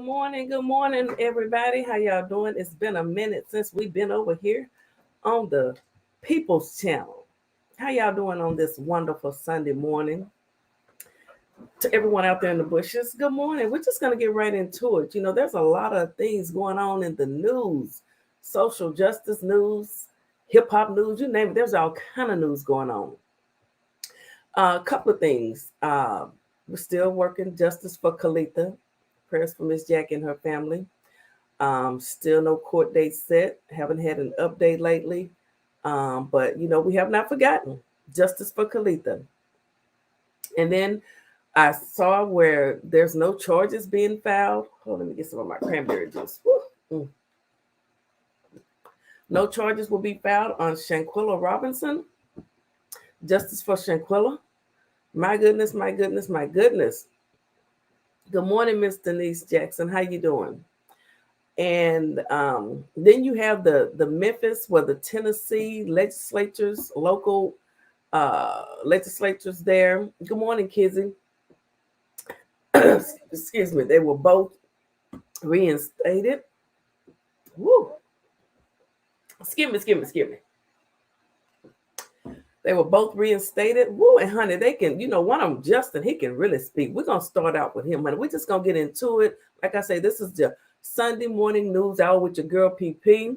Good morning, everybody. How y'all doing? It's been a minute since we've been over here on the People's Channel. How y'all doing on this wonderful Sunday morning? To everyone out there in the bushes, good morning. We're just going to get right into it. There's a lot of things going on in the news, social justice news, hip hop news, you name it. There's all kind of news going on. A couple of things. We're still working justice for Kalitha. Prayers for Miss Jackie and her family. Still no court date set. Haven't had an update lately. But we have not forgotten justice for Kalitha. And then I saw where there's no charges being filed. Hold on, let me get some of my cranberry juice. No charges will be filed on Shanquilla Robinson. Justice for Shanquilla. My goodness, my goodness, my goodness. Good morning, Miss Denise Jackson. How you doing? And then you have the Memphis, the Tennessee legislatures, local legislatures there. Good morning, Kizzy. Excuse me. They were both reinstated. Woo. Excuse me. They were both reinstated. Woo, and honey, they can, one of them, Justin, he can really speak. We're going to start out with him, honey. We're just going to get into it. Like I say, this is the Sunday morning news hour with your girl, PP.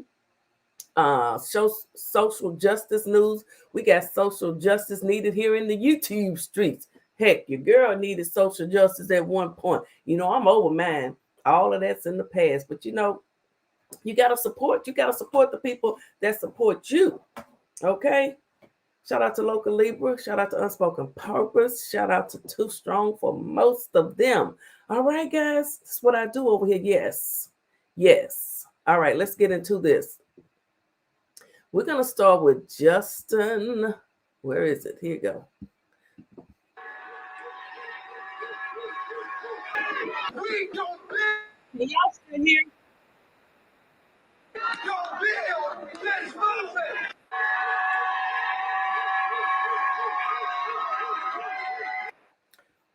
Social justice news. We got social justice needed here in the YouTube streets. Heck, your girl needed social justice at one point. I'm over mine. All of that's in the past. But, you got to support. You got to support the people that support you. Okay? Shout out to Local Libra. Shout out to Unspoken Purpose. Shout out to Too Strong for most of them. All right, guys. That's what I do over here. Yes. All right, let's get into this. We're going to start with Justin. Where is it? Here you go. We don't build. Y'all still here? Don't build. Let's move it.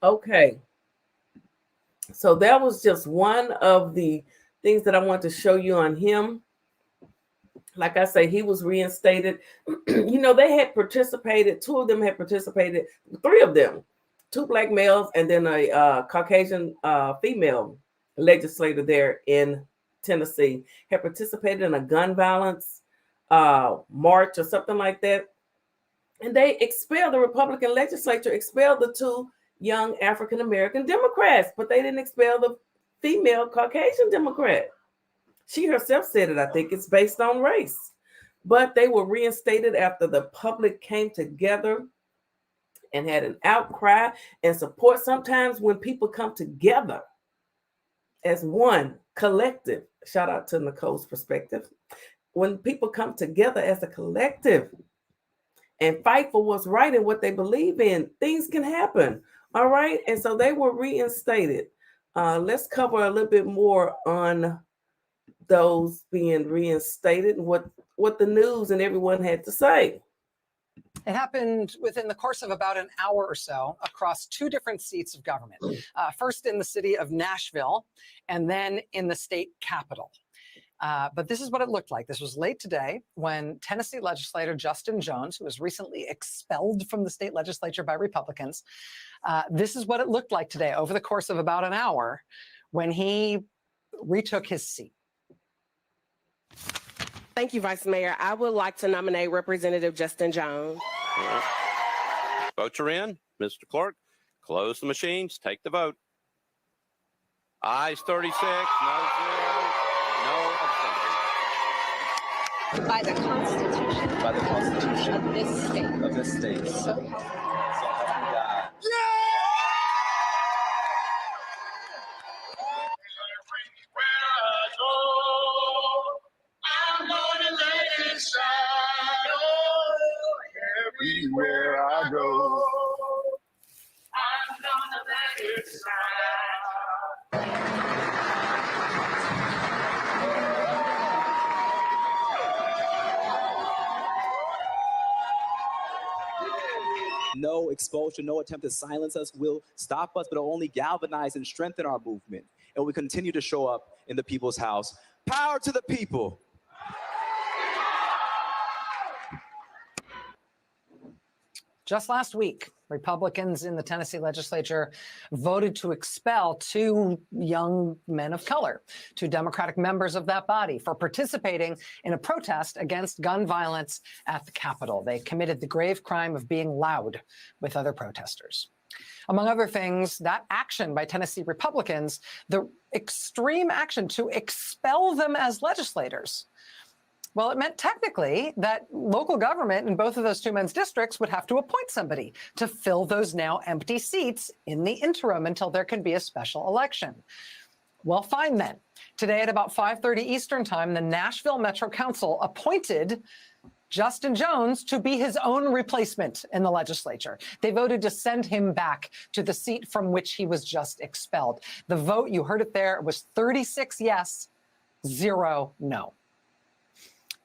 Okay, so that was just one of the things that I want to show you on him. Like I say, he was reinstated. They had participated. Two of them had participated. Three of them, two black males and then a Caucasian female legislator there in Tennessee had participated in a gun violence march or something like that. And they expelled the Republican legislature, expelled the two young African-American Democrats, but they didn't expel the female Caucasian Democrat. She herself said it, I think it's based on race. But they were reinstated after the public came together and had an outcry and support. Sometimes when people come together as one collective, shout out to Nicole's perspective, when people come together as a collective and fight for what's right and what they believe in, things can happen. All right. And so they were reinstated. Let's cover a little bit more on those being reinstated and what the news and everyone had to say. It happened within the course of about an hour or so across two different seats of government. First in the city of Nashville and then in the state capitol. But this is what it looked like. This was late today when Tennessee legislator Justin Jones, who was recently expelled from the state legislature by Republicans, this is what it looked like today over the course of about an hour when he retook his seat. Thank you, Vice Mayor. I would like to nominate Representative Justin Jones. Votes are in. Mr. Clerk, close the machines. Take the vote. Ayes 36, no zero, no abstentions. By the Constitution. By the Constitution. Of this state. Of this state. So help me God. So help me God. Everywhere I go, I'm gonna let it shine. No expulsion, no attempt to silence us will stop us, but it'll only galvanize and strengthen our movement. And we continue to show up in the people's house. Power to the people. Just last week, Republicans in the Tennessee legislature voted to expel 2 young men of color, 2 Democratic members of that body, for participating in a protest against gun violence at the Capitol. They committed the grave crime of being loud with other protesters. Among other things, that action by Tennessee Republicans, the extreme action to expel them as legislators, well, it meant technically that local government in both of those 2 men's districts would have to appoint somebody to fill those now empty seats in the interim until there can be a special election. Well, fine then. Today at about 5:30 Eastern time, the Nashville Metro Council appointed Justin Jones to be his own replacement in the legislature. They voted to send him back to the seat from which he was just expelled. The vote, you heard it there, was 36 yes, 0 no.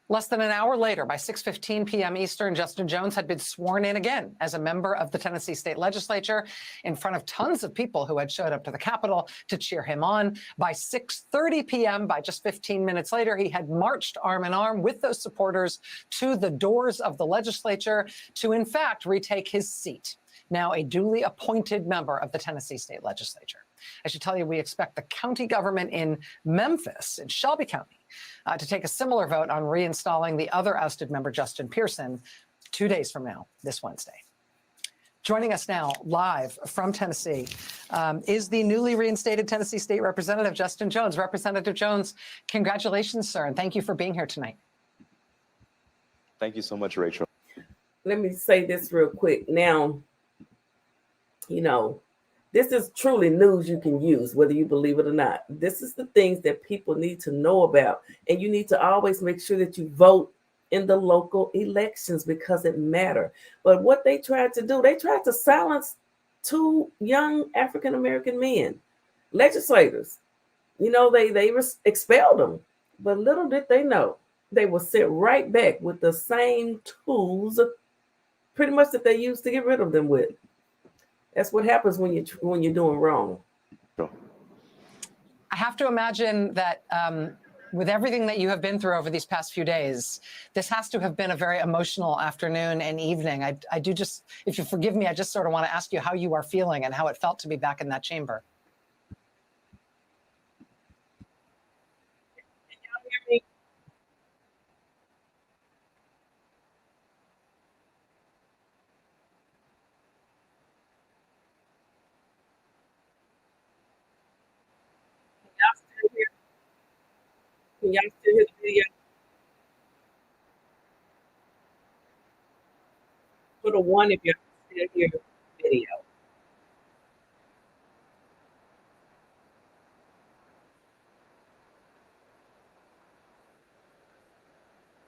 Less than an hour later, by 6:15 p.m. Eastern, Justin Jones had been sworn in again as a member of the Tennessee State Legislature in front of tons of people who had showed up to the Capitol to cheer him on. By 6:30 p.m., by just 15 minutes later, he had marched arm in arm with those supporters to the doors of the legislature to, in fact, retake his seat, now a duly appointed member of the Tennessee State Legislature. I should tell you, we expect the county government in Memphis, in Shelby County, to take a similar vote on reinstalling the other ousted member, Justin Pearson, 2 days from now, this Wednesday. Joining us now, live from Tennessee, is the newly reinstated Tennessee State Representative, Justin Jones. Representative Jones, congratulations, sir, and thank you for being here tonight. Thank you so much, Rachel. Let me say this real quick. Now, you know, this is truly news you can use, whether you believe it or not. This is the things that people need to know about. And you need to always make sure that you vote in the local elections because it matters. But what they tried to do, they tried to silence 2 young African-American men, legislators. You know, they expelled them. But little did they know, they were sent right back with the same tools pretty much that they used to get rid of them with. That's what happens when you're doing wrong. I have to imagine that with everything that you have been through over these past few days, this has to have been a very emotional afternoon and evening. I do just, if you forgive me, I just sort of want to ask you how you are feeling and how it felt to be back in that chamber. Can y'all hear me? Can y'all still hear the video? Put a 1 if y'all still hear the video.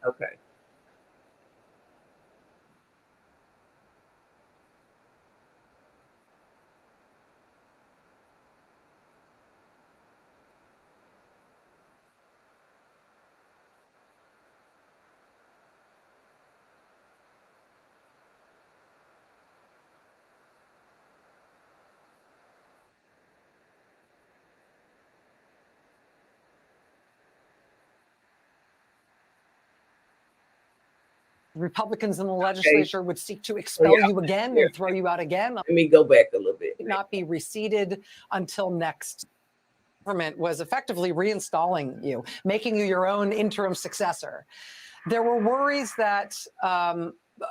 Okay. Republicans in the legislature would seek to expel you again and throw you out again. Let me go back a little bit. Not be reseated until next. Government was effectively reinstalling you, making you your own interim successor. There were worries that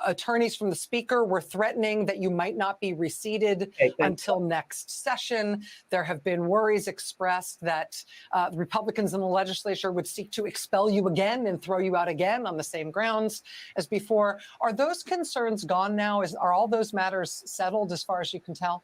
attorneys from the speaker were threatening that you might not be reseated until next session. There have been worries expressed that Republicans in the legislature would seek to expel you again and throw you out again on the same grounds as before. Are those concerns gone now? Are all those matters settled as far as you can tell?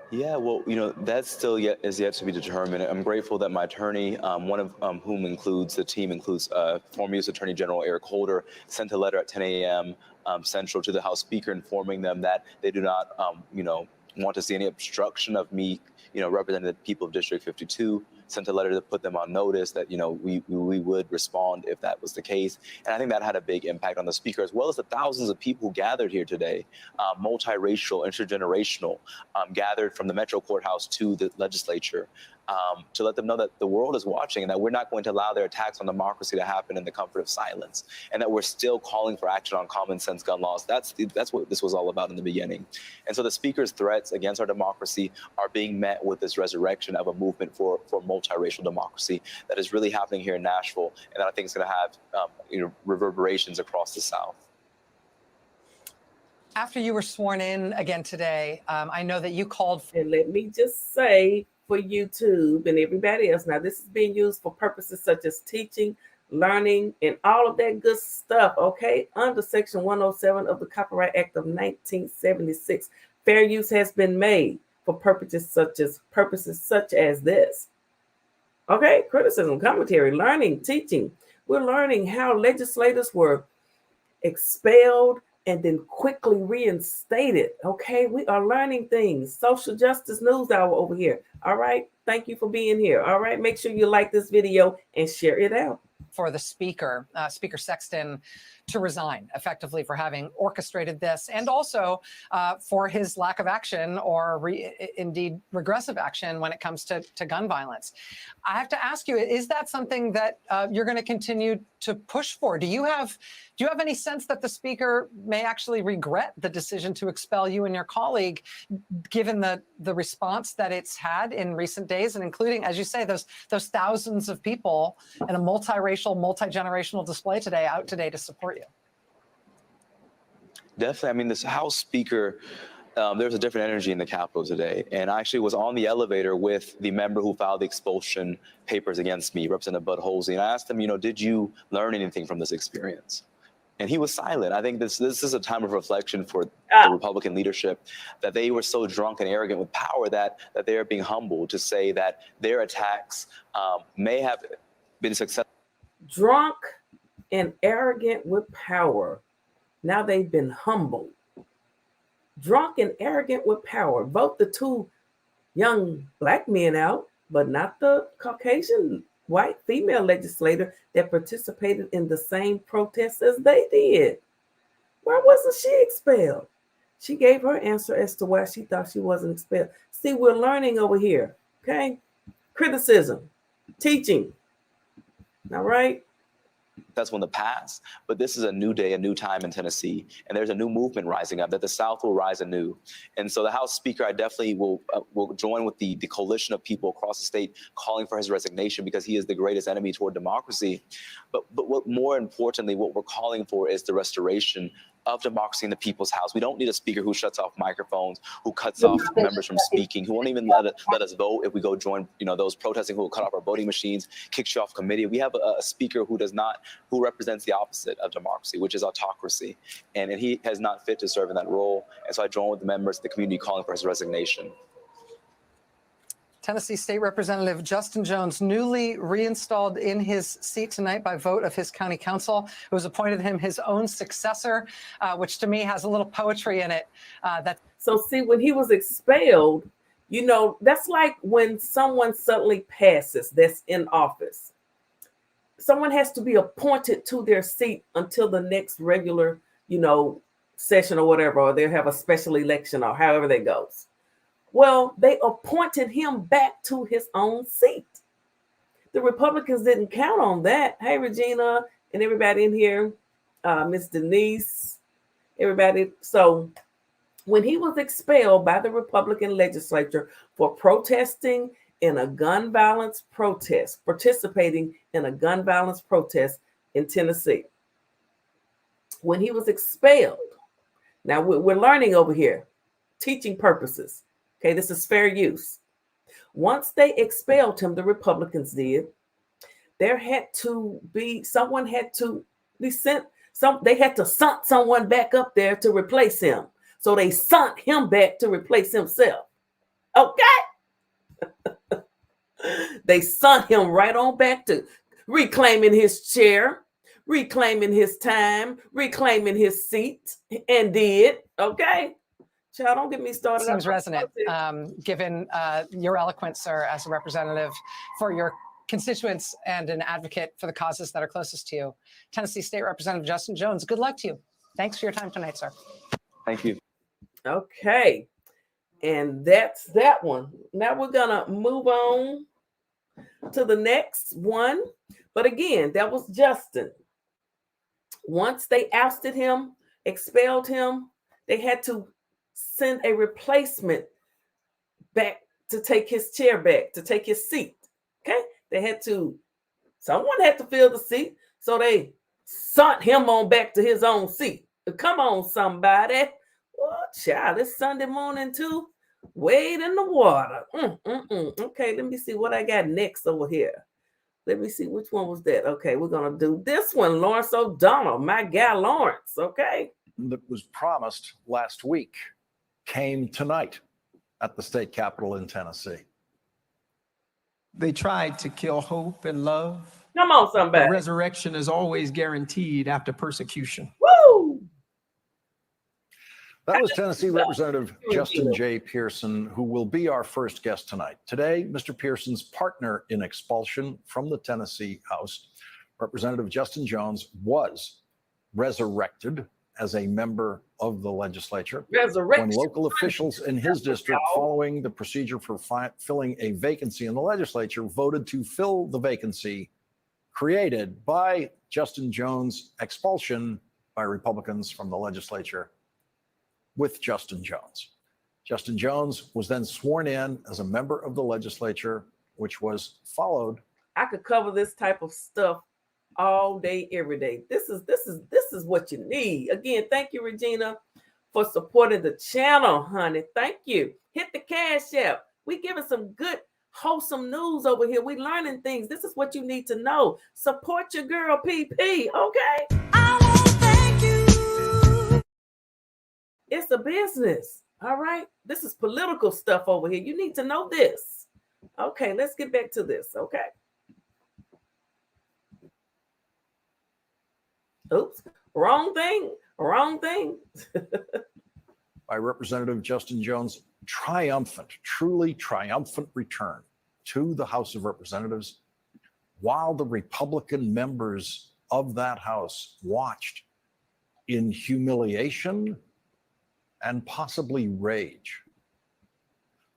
Yeah, well, that's still yet to be determined. I'm grateful that my attorney, one of whom includes former U.S. Attorney General Eric Holder, sent a letter at 10 a.m. Central to the House Speaker informing them that they do not, want to see any obstruction of me, representing the people of District 52. Sent a letter to put them on notice that, we would respond if that was the case. And I think that had a big impact on the speaker, as well as the thousands of people who gathered here today, multiracial, intergenerational, gathered from the Metro Courthouse to the legislature, to let them know that the world is watching and that we're not going to allow their attacks on democracy to happen in the comfort of silence, and that we're still calling for action on common sense gun laws. That's what this was all about in the beginning. And so the speaker's threats against our democracy are being met with this resurrection of a movement for multiracial democracy that is really happening here in Nashville, and that I think is going to have reverberations across the South. After you were sworn in again today, I know that you called for. And let me just say, for YouTube and everybody else, now this is being used for purposes such as teaching, learning, and all of that good stuff, okay? Under Section 107 of the Copyright Act of 1976, fair use has been made for purposes such as this. Okay, criticism, commentary, learning, teaching. We're learning how legislators were expelled and then quickly reinstated. Okay, we are learning things. Social Justice News Hour over here. All right, thank you for being here. All right, make sure you like this video and share it out. For the speaker, Speaker Sexton, to resign effectively for having orchestrated this, and also for his lack of action or indeed regressive action when it comes to gun violence. I have to ask you, is that something that you're going to continue to push for? Do you have any sense that the speaker may actually regret the decision to expel you and your colleague, given the response that it's had in recent days, and including, as you say, those thousands of people in a multiracial, multi-generational display out today to support you? Definitely. I mean, this House Speaker, there's a different energy in the Capitol today. And I actually was on the elevator with the member who filed the expulsion papers against me, Representative Bud Holsey. And I asked him, did you learn anything from this experience? And he was silent. I think this is a time of reflection for the Republican leadership, that they were so drunk and arrogant with power that they are being humbled to say that their attacks may have been successful. Drunk and arrogant with power. Now they've been humbled. Drunk and arrogant with power. Vote the two young black men out, but not the Caucasian white female legislator that participated in the same protests as they did. Why wasn't she expelled? She gave her answer as to why she thought she wasn't expelled. See, we're learning over here, okay? Criticism, teaching, all right? That's when the past, but this is a new day, a new time in Tennessee, and there's a new movement rising up that the South will rise anew. And so the House Speaker, I definitely will join with the coalition of people across the state calling for his resignation, because he is the greatest enemy toward democracy. But what more importantly, what we're calling for is the restoration of democracy in the people's house. We don't need a speaker who shuts off microphones, who cuts off members from speaking, who won't even let us vote if we go join, those protesting, who will cut off our voting machines, kicks you off committee. We have a speaker who represents the opposite of democracy, which is autocracy. And he has not fit to serve in that role. And so I join with the members of the community calling for his resignation. Tennessee State Representative Justin Jones, newly reinstalled in his seat tonight by vote of his county council, who has appointed him his own successor, which to me has a little poetry in it. So see, when he was expelled, that's like when someone suddenly passes that's in office. Someone has to be appointed to their seat until the next regular, session or whatever, or they'll have a special election or however that goes. Well, they appointed him back to his own seat. The Republicans didn't count on that. Hey, Regina and everybody in here, Miss Denise, everybody. So when he was expelled by the Republican legislature for protesting in a gun violence protest, participating in a gun violence protest in Tennessee, when he was expelled, now we're learning over here, teaching purposes. Okay, this is fair use. Once they expelled him, the Republicans did, someone had to be sent, they had to sent someone back up there to replace him. So they sent him back to replace himself. Okay? They sent him right on back to reclaiming his chair, reclaiming his time, reclaiming his seat, and did, okay? Child, don't get me started. Seems resonant, given your eloquence, sir, as a representative for your constituents and an advocate for the causes that are closest to you. Tennessee State Representative Justin Jones, good luck to you. Thanks for your time tonight, sir. Thank you. Okay. And that's that one. Now we're going to move on to the next one. But again, that was Justin. Once they ousted him, expelled him, they had to send a replacement back to take his chair back, to take his seat. Okay? Someone had to fill the seat. So they sent him on back to his own seat. Come on, somebody. Oh, child, it's Sunday morning too. Wade in the water. Okay, let me see what I got next over here. Let me see which one was that. Okay, we're gonna do this one. Lawrence O'Donnell, my guy Lawrence. Okay. That was promised last week came tonight at the state capitol in Tennessee. They tried to kill hope and love. Come on, somebody. But resurrection is always guaranteed after persecution. Woo! That was Tennessee Representative Justin J. Pearson, who will be our first guest tonight. Today, Mr. Pearson's partner in expulsion from the Tennessee House, Representative Justin Jones, was resurrected as a member of the legislature when local officials in his district, following the procedure for filling a vacancy in the legislature, voted to fill the vacancy created by Justin Jones' expulsion by Republicans from the legislature with Justin Jones. Justin Jones was then sworn in as a member of the legislature, which was followed. I could cover this type of stuff all day, every day. This is what you need. Again, thank you, Regina, for supporting the channel, honey. Thank you. Hit the Cash App. We giving some good, wholesome news over here. We learning things. This is what you need to know. Support your girl, PP. Okay. I want to thank you. It's a business. All right. This is political stuff over here. You need to know this. Okay, let's get back to this. Okay. Oops, wrong thing. By Representative Justin Jones' truly triumphant return to the House of Representatives, while the Republican members of that House watched in humiliation and possibly rage.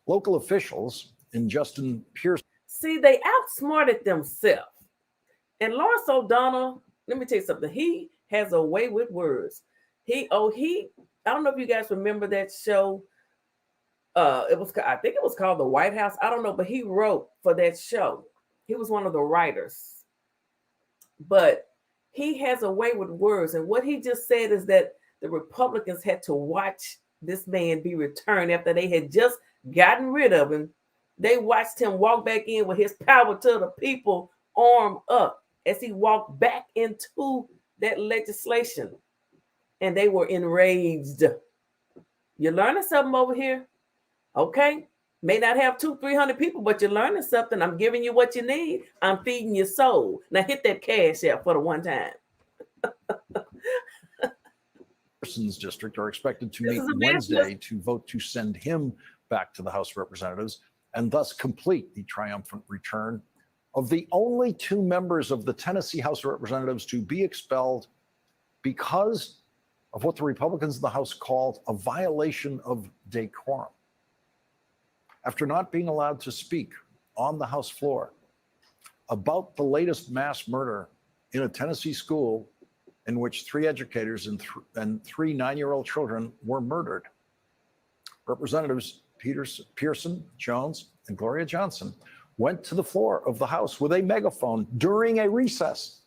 Local officials in Justin Pearson. See, they outsmarted themselves. And Lawrence O'Donnell, let me tell you something. He has a way with words. I don't know if you guys remember that show. I think it was called The White House. I don't know, but he wrote for that show. He was one of the writers. But he has a way with words. And what he just said is that the Republicans had to watch this man be returned after they had just gotten rid of him. They watched him walk back in with his power to the people arm up as he walked back into that legislation. And they were enraged. You're learning something over here? Okay. May not have 200-300 people, but you're learning something. I'm giving you what you need. I'm feeding your soul. Now hit that Cash App for the one time. Pearson's district are expected to meet Wednesday to vote to send him back to the House of Representatives and thus complete the triumphant return of the only two members of the Tennessee House of Representatives to be expelled because of what the Republicans in the House called a violation of decorum. After not being allowed to speak on the House floor about the latest mass murder in a Tennessee school in which 3 educators and 3 9-year-old children were murdered, Representatives Pearson, Jones, and Gloria Johnson went to the floor of the House with a megaphone during a recess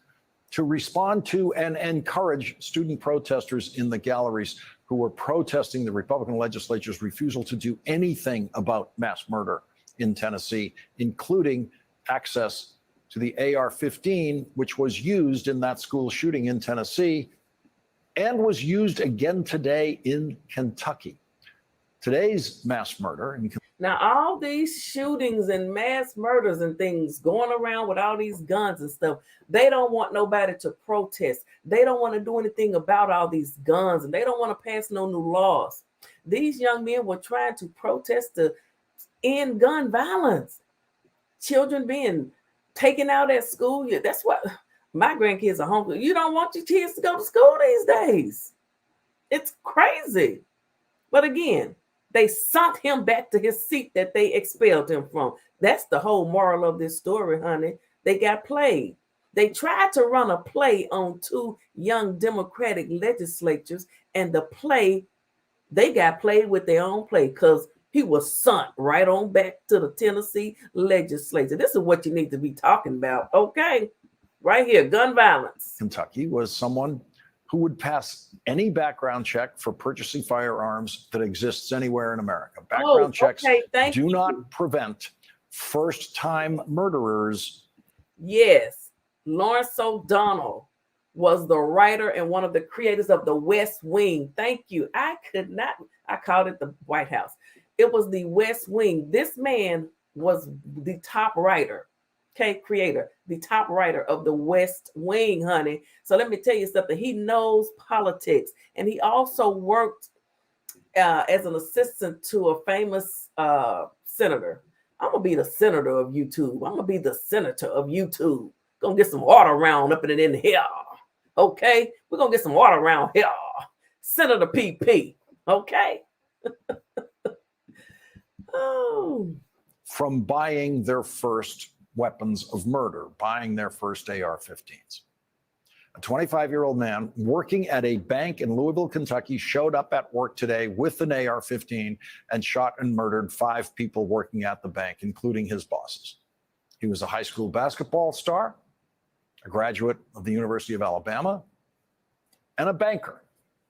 to respond to and encourage student protesters in the galleries who were protesting the Republican legislature's refusal to do anything about mass murder in Tennessee, including access to the AR-15, which was used in that school shooting in Tennessee and was used again today in Kentucky. Today's mass murder. Now, all these shootings and mass murders and things going around with all these guns and stuff, they don't want nobody to protest. They don't want to do anything about all these guns, and they don't want to pass no new laws. These young men were trying to protest to end gun violence. Children being taken out at school. Yeah, that's what my grandkids are home. You don't want your kids to go to school these days. It's crazy. But again, they sent him back to his seat that they expelled him from. That's the whole moral of this story, honey. They got played. They tried to run a play on two young Democratic legislators, and the play, they got played with their own play because he was sent right on back to the Tennessee legislature. This is what you need to be talking about, okay? Right here, gun violence. Kentucky was someone who would pass any background check for purchasing firearms that exists anywhere in America. Background checks do not prevent first-time murderers. Yes, Lawrence O'Donnell was the writer and one of the creators of the West Wing. Thank you. I called it the White House. It was the West Wing. This man was the top writer, creator, the top writer of the West Wing, honey. So let me tell you something. He knows politics, and he also worked as an assistant to a famous senator. I'm gonna be the senator of YouTube. I'm gonna be the senator of YouTube. Gonna get some water around up in here. Okay, we're gonna get some water around here. Senator PP. Okay. Oh. From buying their first weapons of murder, buying their first AR-15s. A 25-year-old man working at a bank in Louisville, Kentucky, showed up at work today with an AR-15 and shot and murdered 5 people working at the bank, including his bosses. He was a high school basketball star, a graduate of the University of Alabama, and a banker.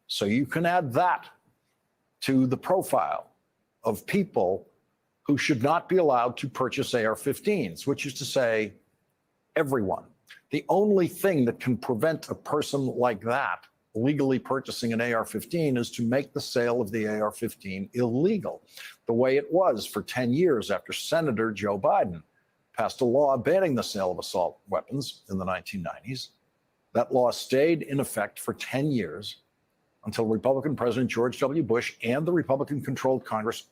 So you can add that to the profile of people who should not be allowed to purchase AR-15s, which is to say, everyone. The only thing that can prevent a person like that legally purchasing an AR-15 is to make the sale of the AR-15 illegal, the way it was for 10 years after Senator Joe Biden passed a law banning the sale of assault weapons in the 1990s. That law stayed in effect for 10 years until Republican President George W. Bush and the Republican-controlled Congress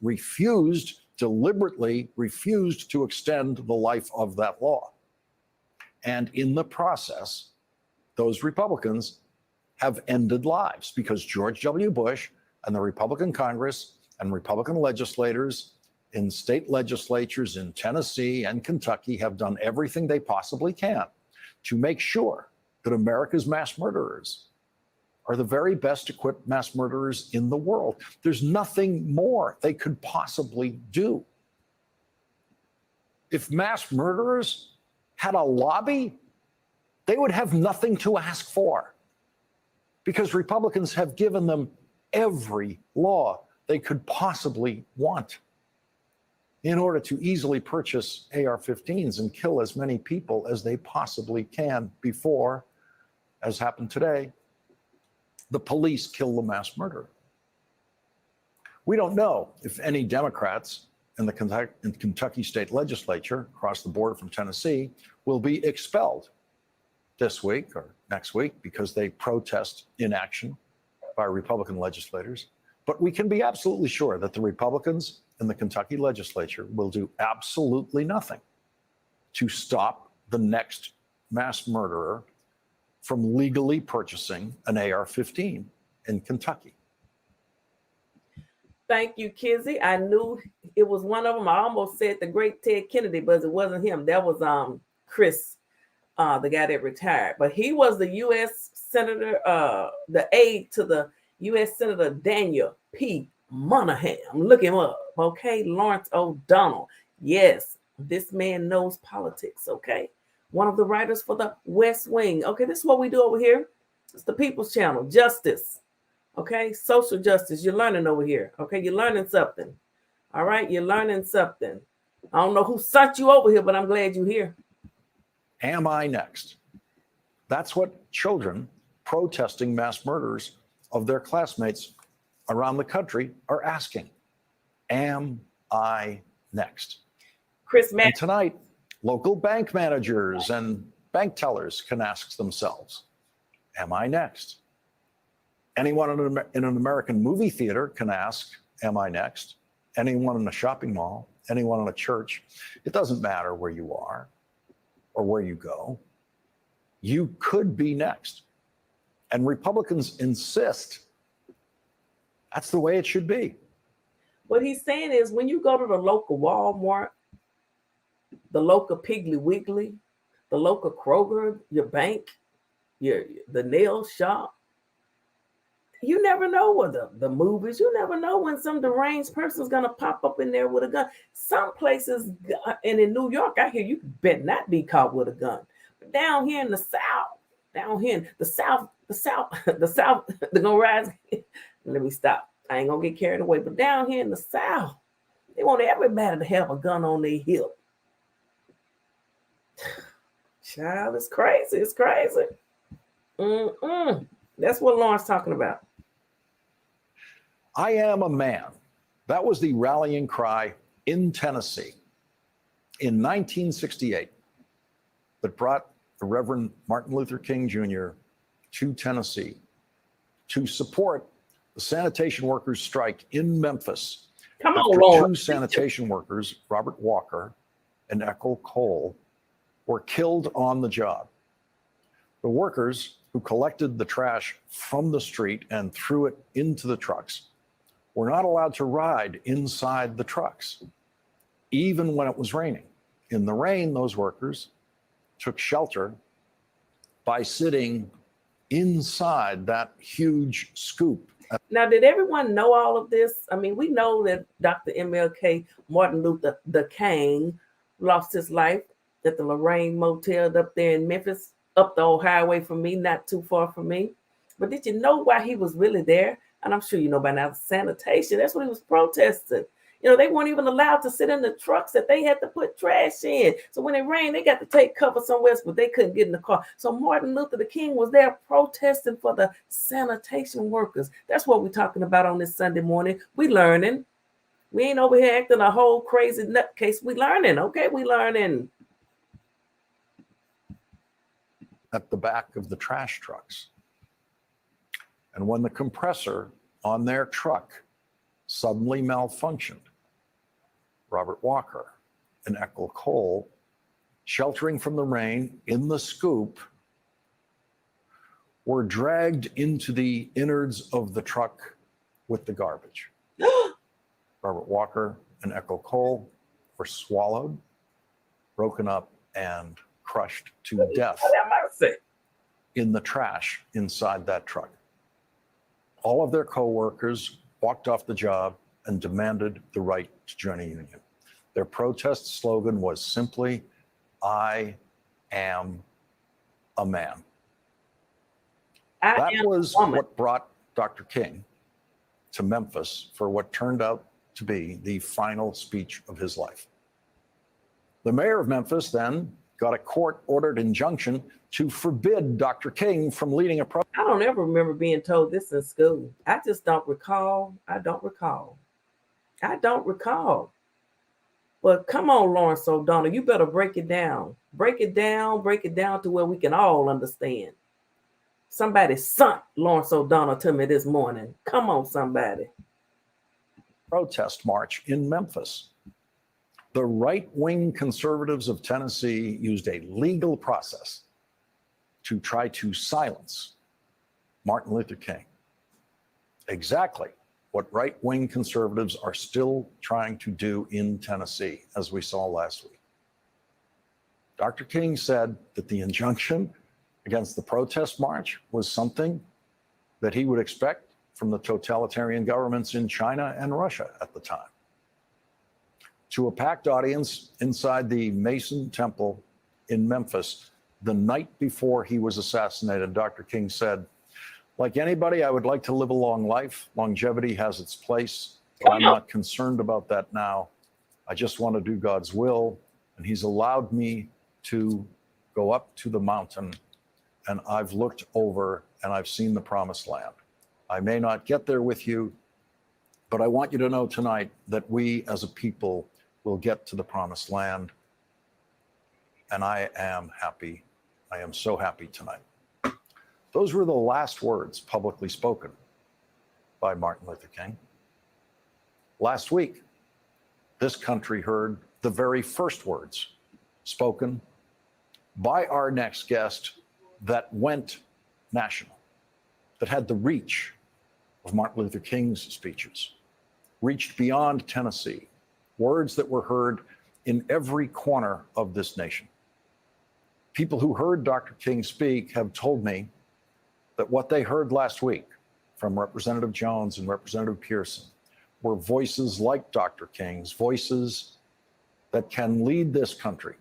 deliberately refused to extend the life of that law. And in the process, those Republicans have ended lives because George W. Bush and the Republican Congress and Republican legislators in state legislatures in Tennessee and Kentucky have done everything they possibly can to make sure that America's mass murderers are the very best equipped mass murderers in the world. There's nothing more they could possibly do. If mass murderers had a lobby, they would have nothing to ask for because Republicans have given them every law they could possibly want in order to easily purchase AR-15s and kill as many people as they possibly can before, as happened today, the police kill the mass murderer. We don't know if any Democrats in the Kentucky state legislature across the border from Tennessee will be expelled this week or next week because they protest inaction by Republican legislators. But we can be absolutely sure that the Republicans in the Kentucky legislature will do absolutely nothing to stop the next mass murderer from legally purchasing an AR-15 in Kentucky. Thank you, Kizzy. I knew it was one of them. I almost said the great Ted Kennedy, but it wasn't him. That was Chris, the guy that retired. But he was the U.S. Senator, the aide to the U.S. Senator Daniel P. Monahan. Look him up, okay? Lawrence O'Donnell. Yes, this man knows politics, okay? One of the writers for the West Wing. Okay, this is what we do over here. It's the People's Channel. Justice. Okay, social justice. You're learning over here. Okay, you're learning something. All right, you're learning something. I don't know who sent you over here, but I'm glad you're here. Am I next? That's what children protesting mass murders of their classmates around the country are asking. Am I next? Chris Mack. And tonight, local bank managers and bank tellers can ask themselves, am I next? Anyone in an American movie theater can ask, am I next? Anyone in a shopping mall, anyone in a church. It doesn't matter where you are or where you go. You could be next. And Republicans insist that's the way it should be. What he's saying is when you go to the local Walmart, the local Piggly Wiggly, the local Kroger, your bank, the nail shop, you never know what the movies, you never know when some deranged person's going to pop up in there with a gun. Some places, and in New York, I hear you better not be caught with a gun. But down here in the South, they're going to rise. Let me stop. I ain't going to get carried away. But down here in the South, they want everybody to have a gun on their hip. Child, it's crazy. It's crazy. That's what Lauren's talking about. I am a man. That was the rallying cry in Tennessee in 1968 that brought the Reverend Martin Luther King Jr. to Tennessee to support the sanitation workers' strike in Memphis. Come after on, Lauren. Two sanitation workers, Robert Walker and Ethel Cole, were killed on the job. The workers who collected the trash from the street and threw it into the trucks were not allowed to ride inside the trucks, even when it was raining. In the rain, those workers took shelter by sitting inside that huge scoop. Now, did everyone know all of this? I mean, we know that Dr. MLK, Martin Luther the King, lost his life at the Lorraine Motel up there in Memphis, up the old highway from me, not too far from me. But did you know why he was really there? And I'm sure you know by now, sanitation. That's what he was protesting. You know, they weren't even allowed to sit in the trucks that they had to put trash in. So when it rained, they got to take cover somewhere else, but they couldn't get in the car. So Martin Luther the King was there protesting for the sanitation workers. That's what we're talking about on this Sunday morning. We learning. We ain't over here acting a whole crazy nutcase. We learning, okay? We learning. At the back of the trash trucks. And when the compressor on their truck suddenly malfunctioned, Robert Walker and Ethel Cole, sheltering from the rain in the scoop, were dragged into the innards of the truck with the garbage. Robert Walker and Ethel Cole were swallowed, broken up, and crushed to death in the trash inside that truck. All of their co-workers walked off the job and demanded the right to join a union. Their protest slogan was simply, I am a man. That was what brought Dr. King to Memphis for what turned out to be the final speech of his life. The mayor of Memphis then got a court-ordered injunction to forbid Dr. King from leading a protest. I don't ever remember being told this in school. I just don't recall. I don't recall. But come on, Lawrence O'Donnell, you better break it down. Break it down to where we can all understand. Somebody sent Lawrence O'Donnell to me this morning. Come on, somebody. Protest march in Memphis. The right-wing conservatives of Tennessee used a legal process to try to silence Martin Luther King. Exactly what right-wing conservatives are still trying to do in Tennessee, as we saw last week. Dr. King said that the injunction against the protest march was something that he would expect from the totalitarian governments in China and Russia at the time. To a packed audience inside the Mason Temple in Memphis the night before he was assassinated, Dr. King said, like anybody, I would like to live a long life. Longevity has its place, but I'm not concerned about that now. I just want to do God's will. And he's allowed me to go up to the mountain, and I've looked over and I've seen the promised land. I may not get there with you, but I want you to know tonight that we as a people will get to the promised land. And I am happy. I am so happy tonight. Those were the last words publicly spoken by Martin Luther King. Last week, this country heard the very first words spoken by our next guest that went national, that had the reach of Martin Luther King's speeches, reached beyond Tennessee, words that were heard in every corner of this nation. People who heard Dr. King speak have told me that what they heard last week from Representative Jones and Representative Pearson were voices like Dr. King's, voices that can lead this country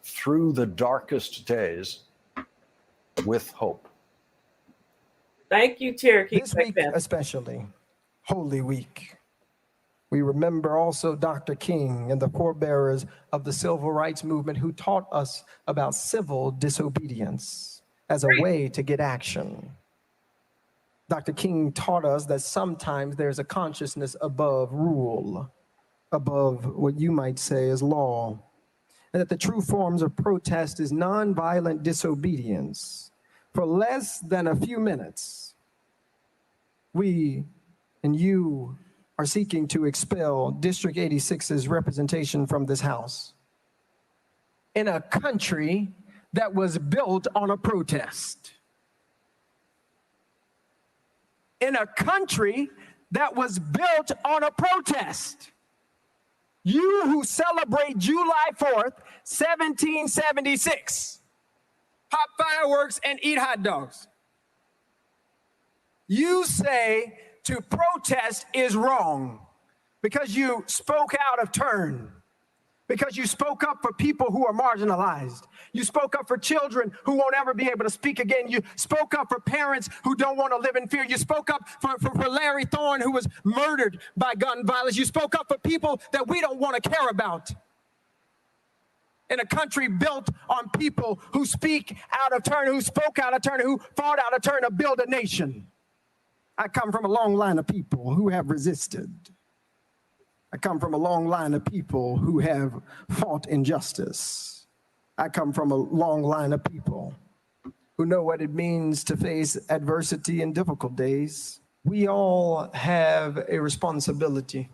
through the darkest days with hope. Thank you, Cherokee. This week especially, Holy Week, we remember also Dr. King and the forebearers of the civil rights movement who taught us about civil disobedience as a way to get action. Dr. King taught us that sometimes there's a consciousness above rule, above what you might say is law, and that the true forms of protest is nonviolent disobedience. For less than a few minutes, we and you are seeking to expel District 86's representation from this House in a country that was built on a protest. In a country that was built on a protest. You who celebrate July 4th, 1776, pop fireworks and eat hot dogs. You say to protest is wrong because you spoke out of turn, because you spoke up for people who are marginalized. You spoke up for children who won't ever be able to speak again. You spoke up for parents who don't want to live in fear. You spoke up for Larry Thorne, who was murdered by gun violence. You spoke up for people that we don't want to care about. In a country built on people who speak out of turn, who spoke out of turn, who fought out of turn to build a nation. I come from a long line of people who have resisted. I come from a long line of people who have fought injustice. I come from a long line of people who know what it means to face adversity in difficult days. We all have a responsibility.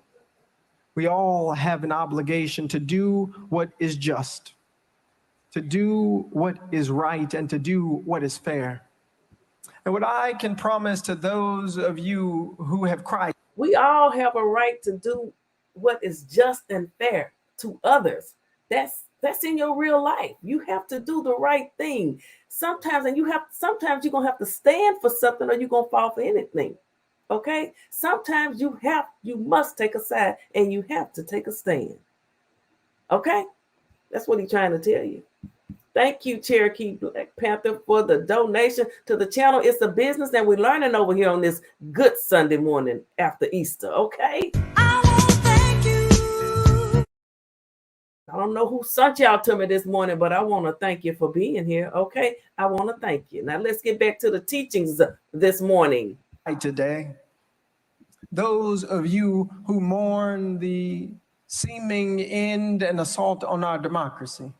We all have an obligation to do what is just, to do what is right, and to do what is fair. And what I can promise to those of you who have cried, we all have a right to do what is just and fair to others. That's in your real life. You have to do the right thing. Sometimes you're gonna have to stand for something, or you're gonna fall for anything. Okay? Sometimes you must take a side, and you have to take a stand. Okay? That's what he's trying to tell you. Thank you, Cherokee Black Panther, for the donation to the channel. It's a business that we're learning over here on this good Sunday morning after Easter. Okay? I don't know who sent y'all to me this morning, but I want to thank you for being here. Okay, I want to thank you. Now let's get back to the teachings this morning. Today, those of you who mourn the seeming end and assault on our democracy,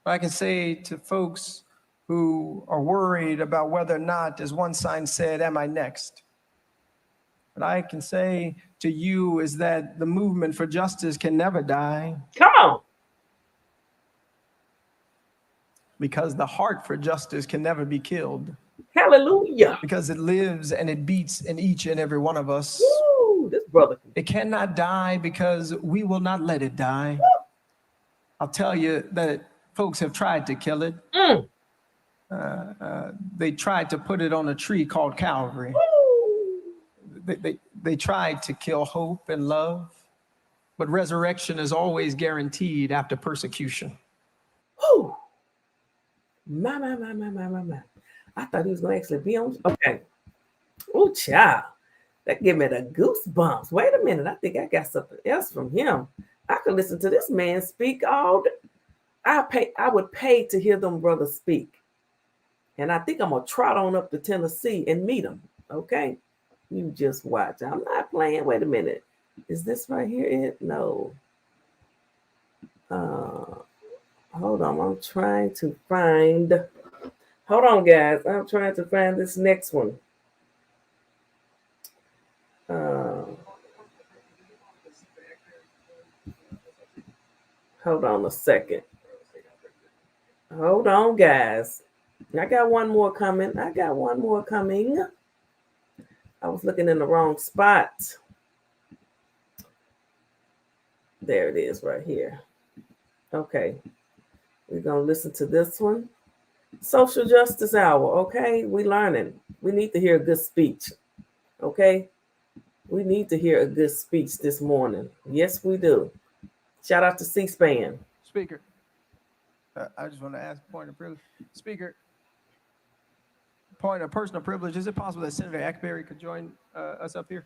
I can say to folks who are worried about whether or not, as one sign said, am I next? What I can say to you is that the movement for justice can never die. Come on. Because the heart for justice can never be killed. Hallelujah. Because it lives and it beats in each and every one of us. Woo, this brother. It cannot die because we will not let it die. I'll tell you that folks have tried to kill it. They tried to put it on a tree called Calvary. They tried to kill hope and love, but resurrection is always guaranteed after persecution. Whew. My. I thought he was going to actually be on. Okay. Oh, child. That gave me the goosebumps. Wait a minute. I think I got something else from him. I could listen to this man speak all day. I would pay to hear them brothers speak. And I think I'm going to trot on up to Tennessee and meet them. Okay? You just watch. I'm not playing. Wait a minute. Is this right here it? No. Hold on. I'm trying to find. Hold on, guys. I'm trying to find this next one. Hold on a second. Hold on, guys. I got one more coming. I was looking in the wrong spot. There it is right here. Okay. We're going to listen to this one. Social justice hour. Okay. We learning. We need to hear a good speech. Okay. We need to hear a good speech this morning. Yes, we do. Shout out to C-SPAN. Speaker, I just want to ask a point of privilege. Speaker, point of personal privilege. Is it possible that Senator Ackberry could join us up here?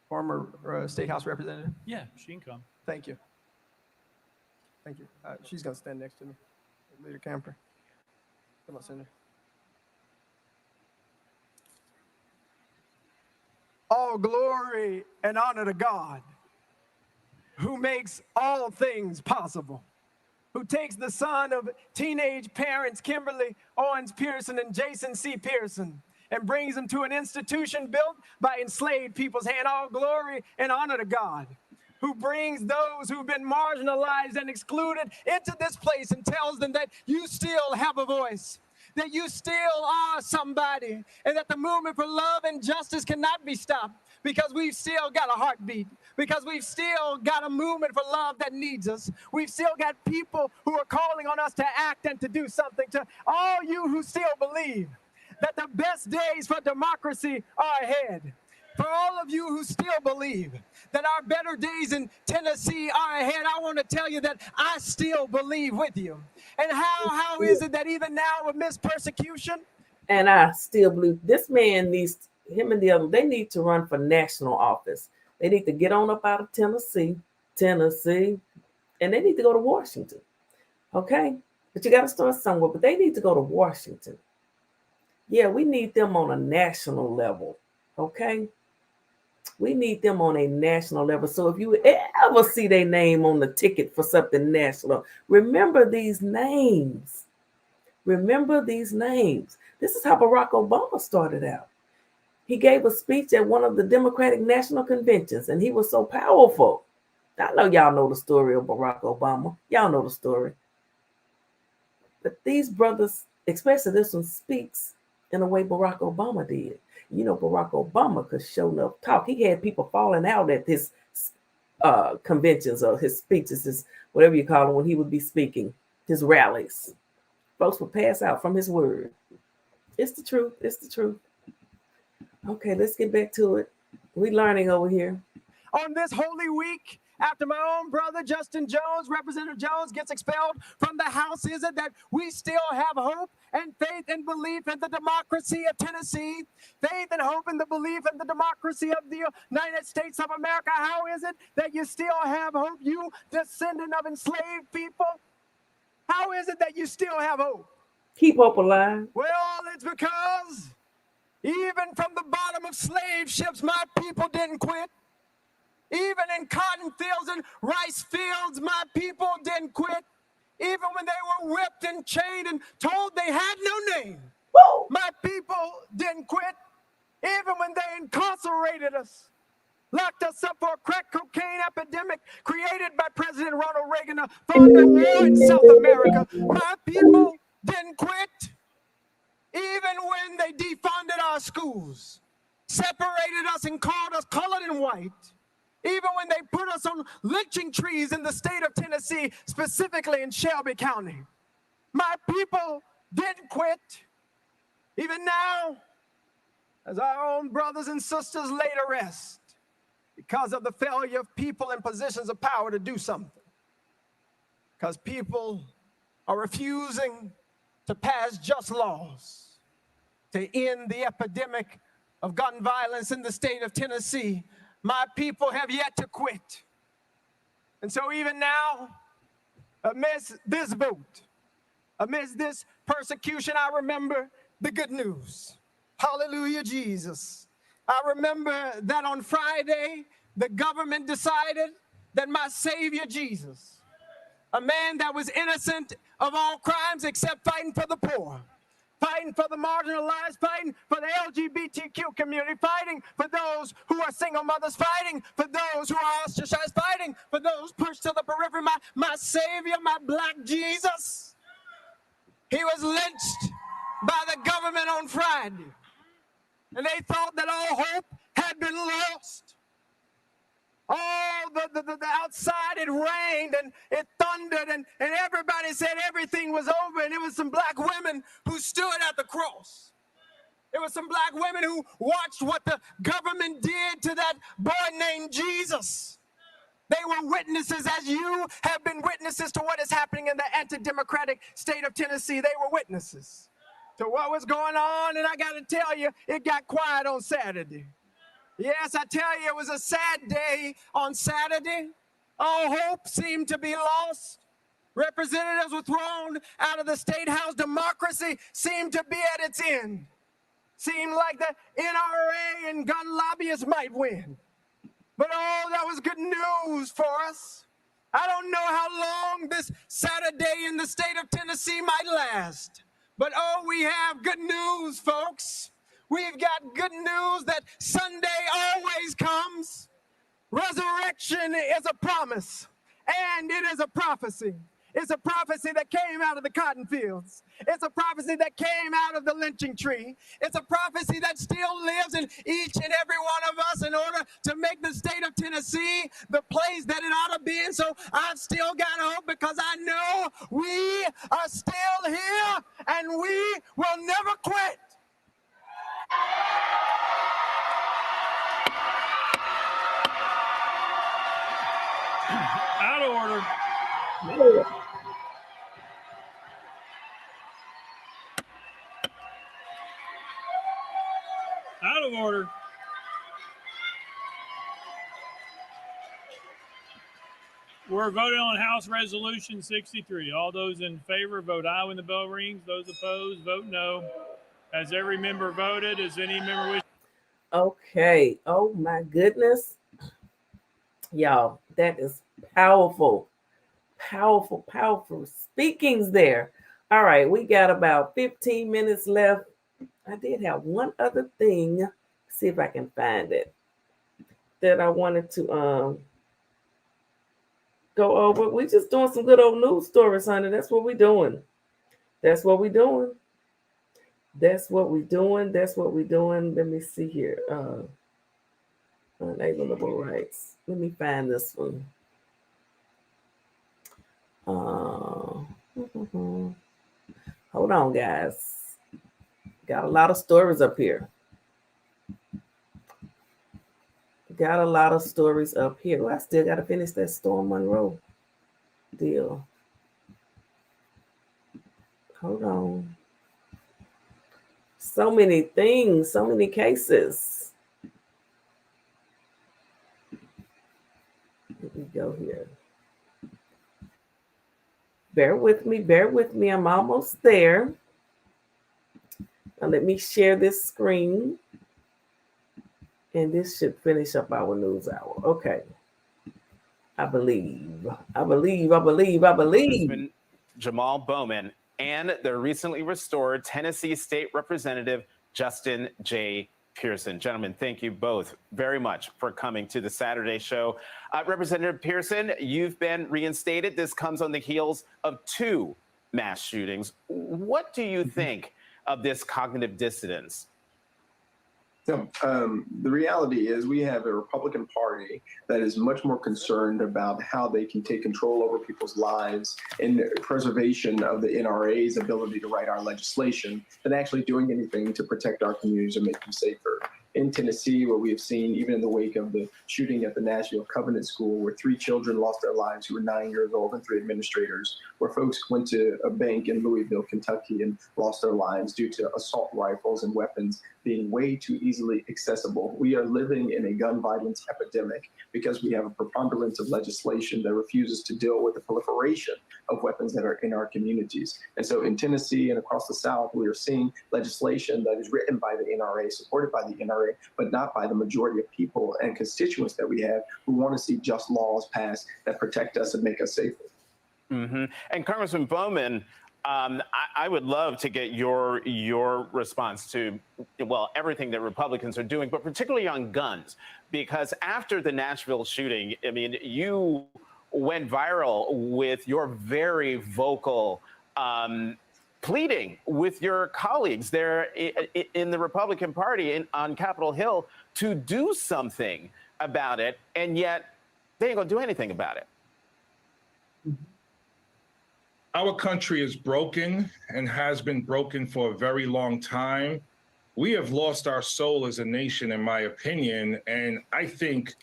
Former State House Representative. Yeah, she can come. Thank you. Thank you. She's going to stand next to me. Leader Camper. Come on, Senator. All glory and honor to God, who makes all things possible, who takes the son of teenage parents Kimberly Owens Pearson and Jason C. Pearson and brings them to an institution built by enslaved people's hand. All glory and honor to God, who brings those who've been marginalized and excluded into this place and tells them that you still have a voice, that you still are somebody, and that the movement for love and justice cannot be stopped because we've still got a heartbeat, because we've still got a movement for love that needs us. We've still got people who are calling on us to act and to do something. To all you who still believe that the best days for democracy are ahead, for all of you who still believe that our better days in Tennessee are ahead, I want to tell you that I still believe with you. And how is it that even now amidst persecution? And I still believe this man needs, him and the other, they need to run for national office. They need to get on up out of Tennessee, and they need to go to Washington. Okay? But you got to start somewhere. But they need to go to Washington. Yeah, we need them on a national level. Okay? We need them on a national level. So if you ever see their name on the ticket for something national, remember these names. Remember these names. This is how Barack Obama started out. He gave a speech at one of the Democratic National Conventions, and he was so powerful. I know y'all know the story of Barack Obama. Y'all know the story. But these brothers, especially this one, speaks in a way Barack Obama did. You know, Barack Obama could show enough talk. He had people falling out at his conventions or his speeches, his whatever you call them, when he would be speaking, his rallies. Folks would pass out from his word. It's the truth. It's the truth. Okay, let's get back to it. We're learning over here. On this holy week, after my own brother, Justin Jones, Representative Jones, gets expelled from the House, is it that we still have hope and faith and belief in the democracy of Tennessee, faith and hope in the belief in the democracy of the United States of America? How is it that you still have hope, you descendant of enslaved people? How is it that you still have hope? Keep hope alive. Well, it's because even from the bottom of slave ships, my people didn't quit. Even in cotton fields and rice fields, my people didn't quit. Even when they were whipped and chained and told they had no name, my people didn't quit. Even when they incarcerated us, locked us up for a crack cocaine epidemic created by President Ronald Reagan to fund the war in South America, my people didn't quit. Even when they defunded our schools, separated us and called us colored and white, even when they put us on lynching trees in the state of Tennessee, specifically in Shelby County, my people didn't quit. Even now, as our own brothers and sisters lay to rest because of the failure of people in positions of power to do something, because people are refusing to pass just laws to end the epidemic of gun violence in the state of Tennessee, my people have yet to quit. And so even now, amidst this vote, amidst this persecution, I remember the good news. Hallelujah, Jesus. I remember that on Friday, the government decided that my Savior Jesus, a man that was innocent of all crimes except fighting for the poor, fighting for the marginalized, fighting for the LGBTQ community, fighting for those who are single mothers, fighting for those who are ostracized, fighting for those pushed to the periphery. My Savior, my Black Jesus, he was lynched by the government on Friday. And they thought that all hope had been lost. The outside, it rained and it thundered and everybody said everything was over, and it was some Black women who stood at the cross. It was some Black women who watched what the government did to that boy named Jesus. They were witnesses, as you have been witnesses to what is happening in the anti-democratic state of Tennessee. They were witnesses to what was going on, and I got to tell you, it got quiet on Saturday. Yes, I tell you, it was a sad day on Saturday. All hope seemed to be lost. Representatives were thrown out of the State House. Democracy seemed to be at its end. Seemed like the NRA and gun lobbyists might win. But oh, that was good news for us. I don't know how long this Saturday in the state of Tennessee might last. But oh, we have good news, folks. We've got good news that Sunday always comes. Resurrection is a promise, and it is a prophecy. It's a prophecy that came out of the cotton fields. It's a prophecy that came out of the lynching tree. It's a prophecy that still lives in each and every one of us in order to make the state of Tennessee the place that it ought to be. And so I've still got hope, because I know we are still here and we will never quit. Out of order. Out of order. We're voting on House Resolution 63. All those in favor, vote aye when the bell rings. Those opposed, vote no. Has every member voted? Is any member wish? Okay. Oh my goodness. Y'all, that is powerful. Powerful, powerful speakings there. All right, we got about 15 minutes left. I did have one other thing. See if I can find it that I wanted to go over. We just doing some good old news stories, honey. That's what we're doing. That's what we're doing. That's what we're doing. That's what we're doing. Let me see here. Unalienable rights. Let me find this one. Hold on, guys. Got a lot of stories up here. Got a lot of stories up here. Well, I still got to finish that Storm Monroe deal. Hold on. So many things, so many cases. Let me go here. Bear with me, bear with me. I'm almost there. Now let me share this screen. And this should finish up our news hour. Okay. I believe. Congressman Jamal Bowman and the recently restored Tennessee State Representative Justin J. Pearson. Gentlemen, thank you both very much for coming to the Saturday show. Representative Pearson, you've been reinstated. This comes on the heels of 2 mass shootings. What do you think of this cognitive dissonance? So, the reality is we have a Republican Party that is much more concerned about how they can take control over people's lives and preservation of the NRA's ability to write our legislation than actually doing anything to protect our communities and make them safer. In Tennessee, where we have seen, even in the wake of the shooting at the Nashville Covenant School, where 3 children lost their lives who were 9 years old and 3 administrators, where folks went to a bank in Louisville, Kentucky, and lost their lives due to assault rifles and weapons being way too easily accessible. We are living in a gun violence epidemic because we have a preponderance of legislation that refuses to deal with the proliferation of weapons that are in our communities. And so in Tennessee and across the South, we are seeing legislation that is written by the NRA, supported by the NRA, but not by the majority of people and constituents that we have who want to see just laws passed that protect us and make us safer. And Congressman Bowman, I would love to get your response to, well, everything that Republicans are doing, but particularly on guns, because after the Nashville shooting, I mean, you went viral with your very vocal pleading with your colleagues there in the Republican Party on Capitol Hill to do something about it, and yet they ain't gonna do anything about it. Our country is broken and has been broken for a very long time. We have lost our soul as a nation, in my opinion. And I think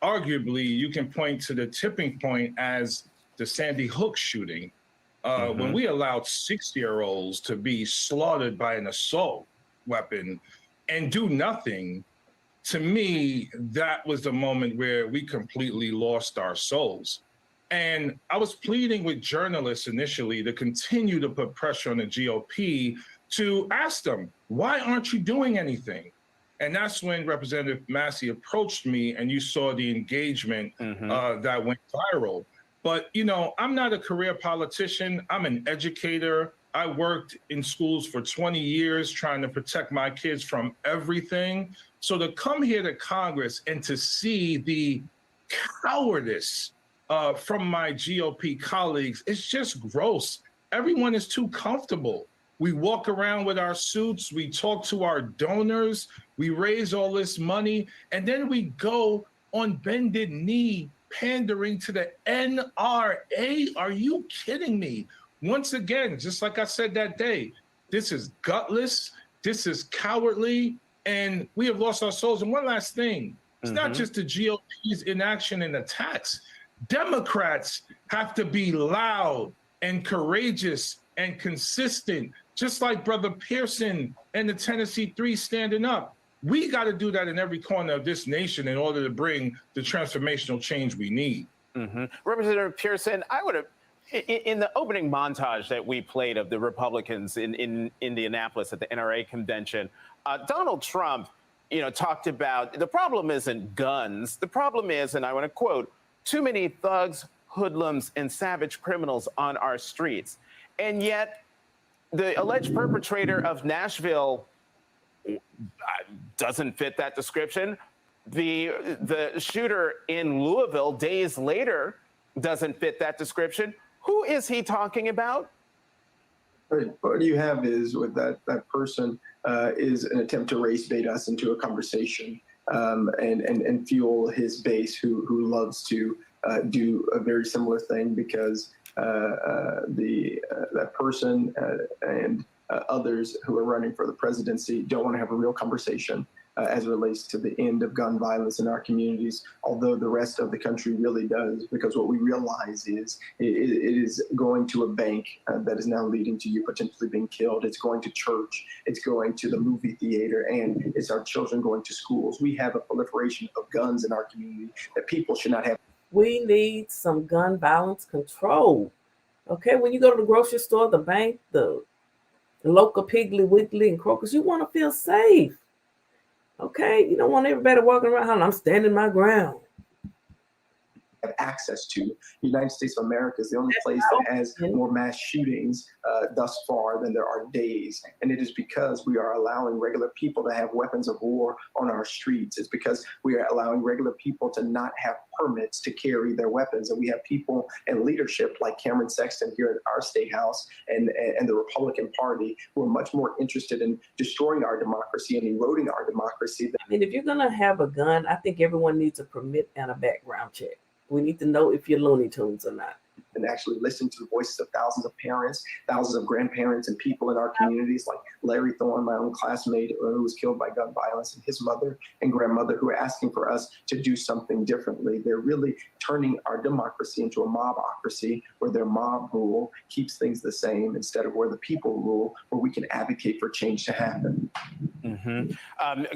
arguably you can point to the tipping point as the Sandy Hook shooting, when we allowed 6-year-olds to be slaughtered by an assault weapon and do nothing. To me, that was the moment where we completely lost our souls. And I was pleading with journalists initially to continue to put pressure on the GOP to ask them, why aren't you doing anything? And that's when Representative Massey approached me, and you saw the engagement that went viral. But, you know, I'm not a career politician. I'm an educator. I worked in schools for 20 years trying to protect my kids from everything. So to come here to Congress and to see the cowardice from my GOP colleagues, it's just gross. Everyone is too comfortable. We walk around with our suits, we talk to our donors, we raise all this money, and then we go on bended knee pandering to the NRA. Are you kidding me? Once again, just like I said that day, this is gutless, this is cowardly, and we have lost our souls. And one last thing, it's not just the GOP's inaction and attacks. Democrats have to be loud and courageous and consistent, just like Brother Pearson and the Tennessee Three standing up. We got to do that in every corner of this nation in order to bring the transformational change we need. Representative Pearson, I would have, in the opening montage that we played of the Republicans in Indianapolis at the NRA convention, Donald Trump, you know, talked about the problem isn't guns. The problem is, and I want to quote, too many thugs, hoodlums, and savage criminals on our streets. And yet the alleged perpetrator of Nashville doesn't fit that description. The shooter in Louisville days later doesn't fit that description. Who is he talking about? What you have is with that person is an attempt to race bait us into a conversation and fuel his base who loves to do a very similar thing, because that person and others who are running for the presidency don't want to have a real conversation as it relates to the end of gun violence in our communities, although the rest of the country really does, because what we realize is it is going to a bank that is now leading to you potentially being killed. It's going to church, it's going to the movie theater, and it's our children going to schools. We have a proliferation of guns in our community that people should not have. We need some gun violence control. Okay, when you go to the grocery store, the bank, the local Piggly Wiggly and Kroger's, you want to feel safe. Okay, you don't want everybody walking around, I'm standing my ground. Have access to. The United States of America is the only place that has more mass shootings thus far than there are days. And it is because we are allowing regular people to have weapons of war on our streets. It's because we are allowing regular people to not have permits to carry their weapons. And we have people in leadership like Cameron Sexton here at our state house and the Republican Party who are much more interested in destroying our democracy and eroding our democracy. I mean, if you're going to have a gun, I think everyone needs a permit and a background check. We need to know if you're Looney Tunes or not. And actually listen to the voices of thousands of parents, thousands of grandparents, and people in our communities, like Larry Thorne, my own classmate, who was killed by gun violence, and his mother and grandmother, who are asking for us to do something differently. They're really turning our democracy into a mobocracy, where their mob rule keeps things the same instead of where the people rule, where we can advocate for change to happen.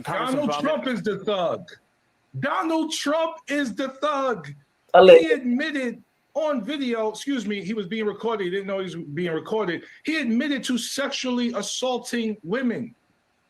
Donald Trump is the thug. Donald Trump is the thug. Alleged. He admitted on video, he was being recorded. He didn't know he was being recorded. He admitted to sexually assaulting women.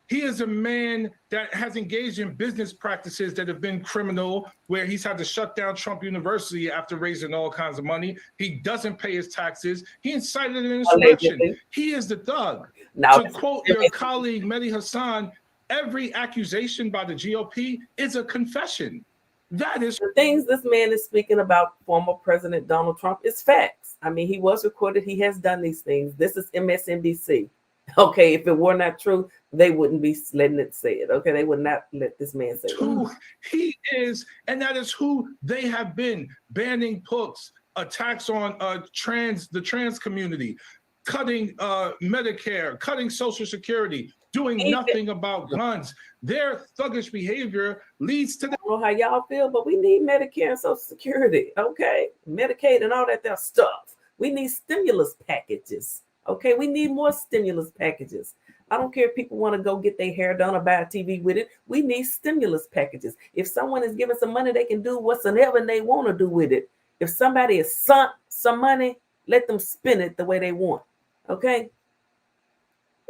He is a man that has engaged in business practices that have been criminal, where he's had to shut down Trump University after raising all kinds of money. He doesn't pay his taxes. He incited an insurrection. Allegedly. He is the thug. Now, To quote your colleague, Mehdi Hassan, every accusation by the GOP is a confession. That is the things this man is speaking about former President Donald Trump is facts. I mean, he was recorded. He has done these things. This is MSNBC. Okay, if it were not true, they wouldn't be letting it say it. Okay, they would not let this man say who it. he is, and that is who they have been. Banning books, attacks on the trans community, cutting Medicare, cutting Social Security, doing nothing about guns. Their thuggish behavior leads to I don't know how y'all feel, but we need Medicare and Social Security. Okay, Medicaid and all that stuff. We need stimulus packages. Okay, we need more stimulus packages. I don't care if people want to go get their hair done or buy a TV with it. We need stimulus packages. If someone is giving some money, they can do whatsoever they want to do with it. If somebody has sunk some money, let them spend it the way they want. Okay?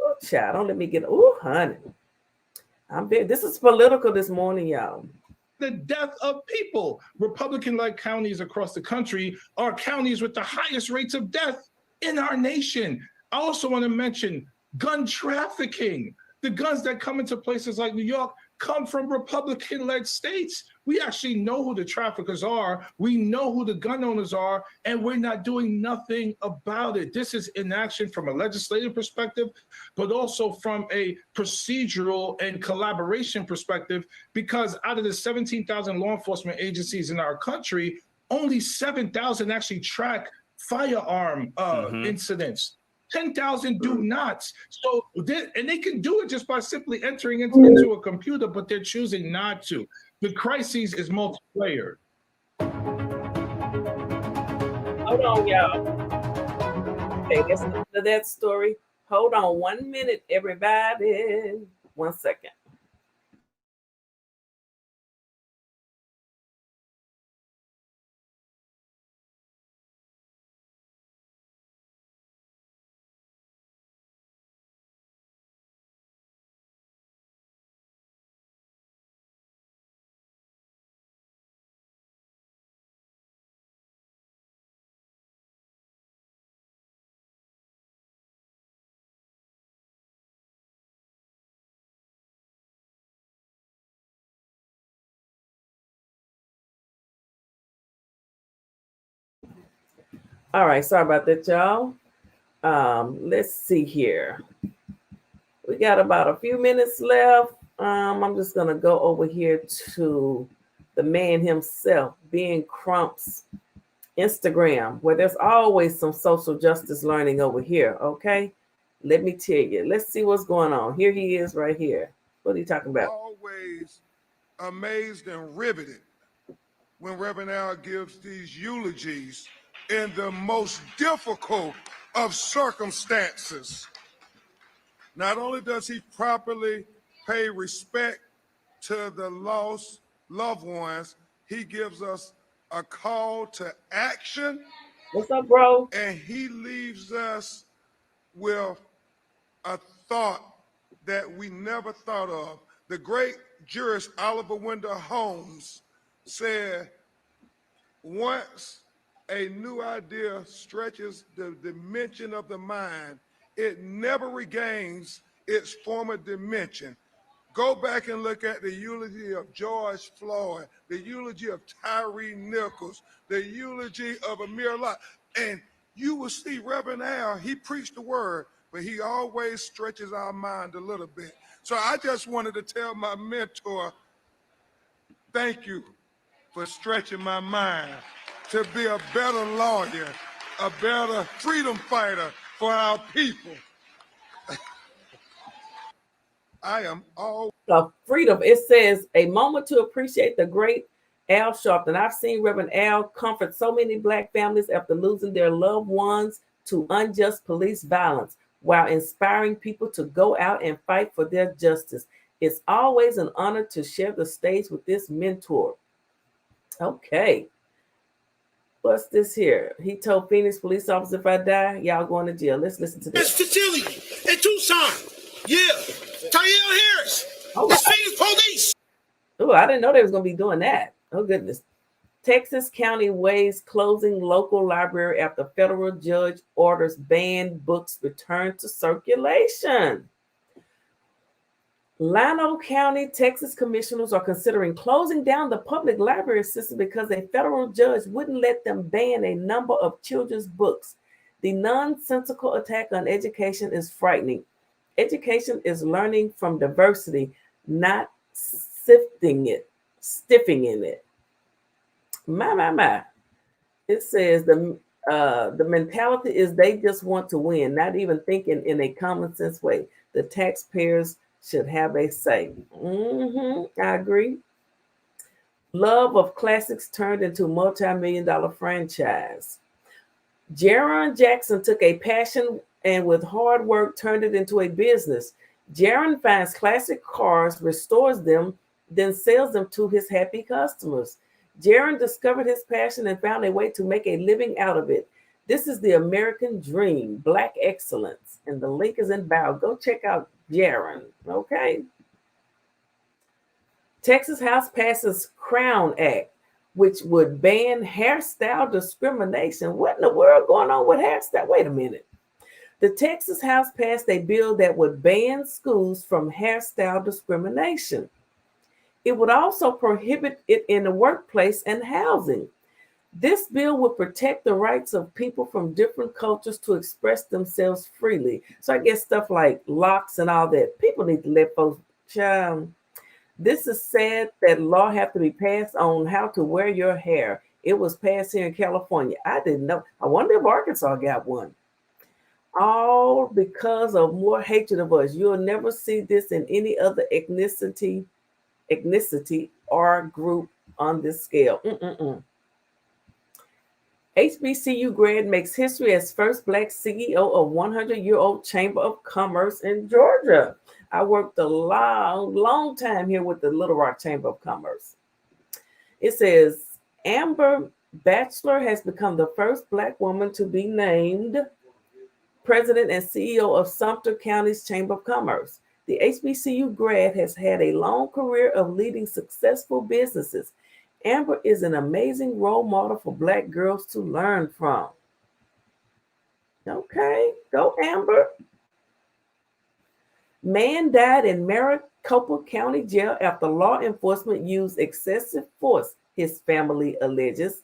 Oh, child, don't let me get, oh, honey. This is political this morning, y'all. the death of people. Republican-led counties across the country are counties with the highest rates of death in our nation. I also want to mention gun trafficking. The guns that come into places like New York come from Republican-led states. We actually know who the traffickers are. We know who the gun owners are, and we're not doing nothing about it. This is inaction from a legislative perspective, but also from a procedural and collaboration perspective, because out of the 17,000 law enforcement agencies in our country, only 7,000 actually track firearm incidents. 10,000 do not. So, and they can do it just by simply entering into a computer, but they're choosing not to. The crisis is multi-layered. Hold on, y'all. Okay, let's listen to that story. Hold on 1 minute, everybody. 1 second. All right, sorry about that, y'all. Let's see here. We got about a few minutes left. I'm just gonna go over here to the man himself, Ben Crump's Instagram, where there's always some social justice learning over here. Okay, let me tell you. Let's see what's going on. Here he is, right here. What are you talking about? Always amazed and riveted when Reverend Al gives these eulogies in the most difficult of circumstances. Not only does he properly pay respect to the lost loved ones, he gives us a call to action. What's up, bro? And he leaves us with a thought that we never thought of. The great jurist Oliver Wendell Holmes said, once a new idea stretches the dimension of the mind, it never regains its former dimension. Go back and look at the eulogy of George Floyd, the eulogy of Tyree Nichols, the eulogy of Amir Locke, and you will see Reverend Al, he preached the word, but he always stretches our mind a little bit. So I just wanted to tell my mentor, thank you for stretching my mind to be a better lawyer, a better freedom fighter for our people. I am all freedom. It says a moment to appreciate the great Al Sharpton. I've seen Reverend Al comfort so many Black families after losing their loved ones to unjust police violence, while inspiring people to go out and fight for their justice. It's always an honor to share the stage with this mentor. Okay. What's this here? He told Phoenix police officer, if I die, y'all going to jail. Let's listen to this. It's Cecilia in Tucson. Yeah. Harris, Oh, defeated police. oh, I didn't know they was gonna be doing that. Oh goodness. Texas County weighs closing local library after federal judge orders banned books return to circulation. Llano County, Texas commissioners are considering closing down the public library system because a federal judge wouldn't let them ban a number of children's books. The nonsensical attack on education is frightening. Education is learning from diversity, not stiffing it. My. It says the mentality is they just want to win, not even thinking in a common sense way. The taxpayers should have a say. I agree. Love of classics turned into multi-million-dollar franchise. Jaron Jackson took a passion and with hard work turned it into a business. Jaron finds classic cars, restores them, then sells them to his happy customers. Jaron discovered his passion and found a way to make a living out of it. This is the American dream, Black excellence. And the link is in bio. Go check out Jaron, okay? Texas House passes Crown Act, which would ban hairstyle discrimination. What in the world going on with hairstyle? Wait a minute. The Texas House passed a bill that would ban schools from hairstyle discrimination. It would also prohibit it in the workplace and housing. This bill would protect the rights of people from different cultures to express themselves freely. So I guess stuff like locks and all that. People need to let folks. This is sad that law have to be passed on how to wear your hair. It was passed here in California. I didn't know. I wonder if Arkansas got one. All because of more hatred of us. You'll never see this in any other ethnicity or group on this scale. HBCU grad makes history as first Black CEO of 100-year-old Chamber of Commerce in Georgia. I worked a long time here with the Little Rock Chamber of Commerce. It says, Amber Batchelor has become the first Black woman to be named president and CEO of Sumter County's Chamber of Commerce. The HBCU grad has had a long career of leading successful businesses. Amber is an amazing role model for Black girls to learn from. Okay, go Amber. Man died in Maricopa County Jail after law enforcement used excessive force, his family alleges.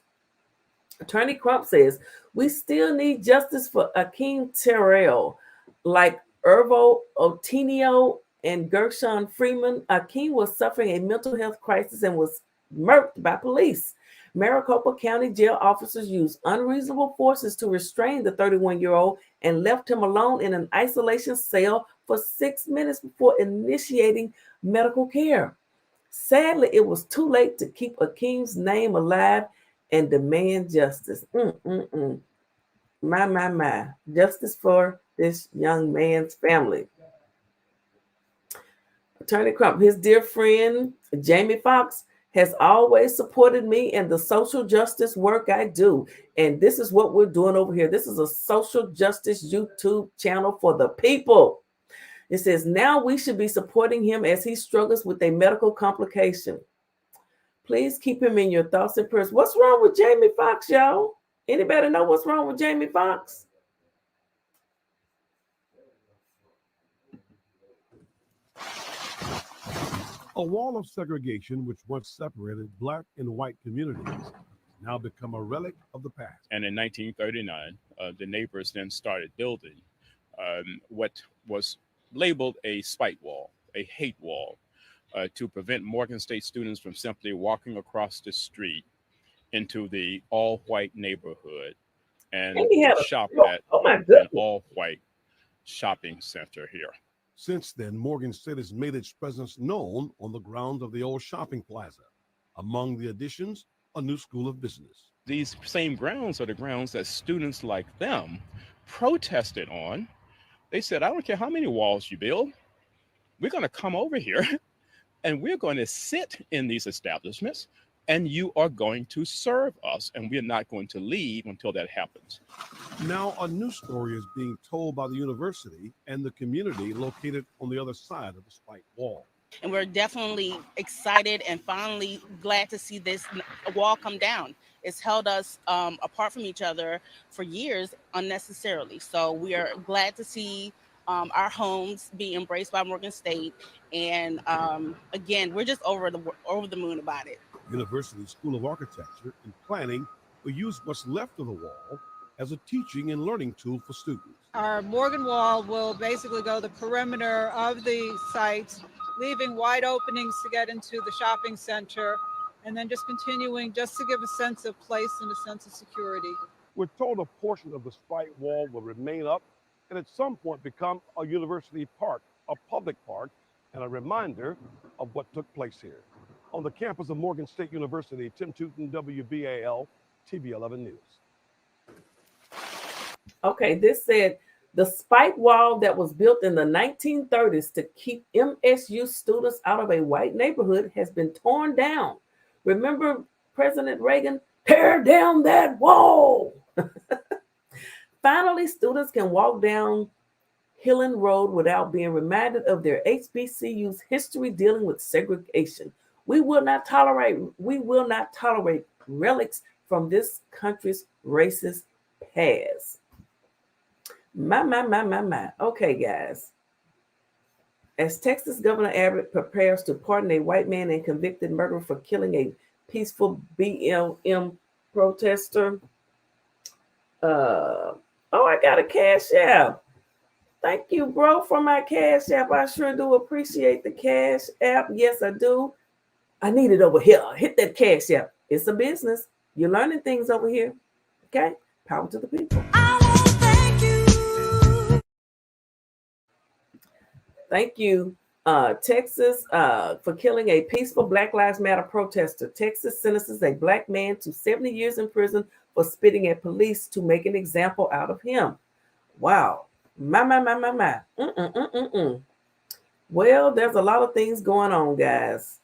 Attorney Crump says, we still need justice for Akeem Terrell, like Ervo Otinio and Gershon Freeman. Akeem was suffering a mental health crisis and was murked by police. Maricopa County jail officers used unreasonable forces to restrain the 31-year-old and left him alone in an isolation cell for 6 minutes before initiating medical care. Sadly, it was too late to keep Akeem's name alive and demand justice. My. Justice for this young man's family. Attorney Crump, his dear friend, Jamie Foxx, has always supported me and the social justice work I do. And this is what we're doing over here. This is a social justice YouTube channel for the people. It says, now we should be supporting him as he struggles with a medical complication. Please keep him in your thoughts and prayers. What's wrong with Jamie Foxx, y'all? Anybody know what's wrong with Jamie Foxx? A wall of segregation which once separated Black and white communities has now become a relic of the past. And in 1939, the neighbors then started building what was labeled a spite wall, a hate wall, to prevent Morgan State students from simply walking across the street into the all-white neighborhood and shop at an all-white shopping center here. Since then, Morgan State has made its presence known on the grounds of the old shopping plaza. Among the additions, a new school of business. These same grounds are the grounds that students like them protested on. They said, I don't care how many walls you build, we're going to come over here and we're going to sit in these establishments. and you are going to serve us, and we're not going to leave until that happens. Now, a new story is being told by the university and the community located on the other side of the spike wall. And we're definitely excited and finally glad to see this wall come down. It's held us apart from each other for years unnecessarily. So we are glad to see our homes be embraced by Morgan State. And again, we're just over the moon about it. University School of Architecture and Planning will use what's left of the wall as a teaching and learning tool for students. Our Morgan Wall will basically go the perimeter of the site, leaving wide openings to get into the shopping center, and then just continuing just to give a sense of place and a sense of security. We're told a portion of the spike wall will remain up and at some point become a university park, a public park, and a reminder of what took place here. On the campus of Morgan State University, Tim Tootin, WBAL, TV 11 News. Okay, this said the spike wall that was built in the 1930s to keep MSU students out of a white neighborhood has been torn down. Remember President Reagan? Tear down that wall. Finally, students can walk down Hillen Road without being reminded of their HBCU's history dealing with segregation. We will not tolerate relics from this country's racist past. My. Okay, guys. As Texas Governor Abbott prepares to pardon a white man and convicted murderer for killing a peaceful BLM protester. I got a cash app. Thank you, bro, for my cash app. I sure do appreciate the cash app. Yes, I do. I need it over here. Hit that cash app. It's a business. You're learning things over here. Okay? Power to the people. Thank you, Texas, for killing a peaceful Black Lives Matter protester. Texas sentences a black man to 70 years in prison for spitting at police to make an example out of him. Wow. My. Well, there's a lot of things going on, guys.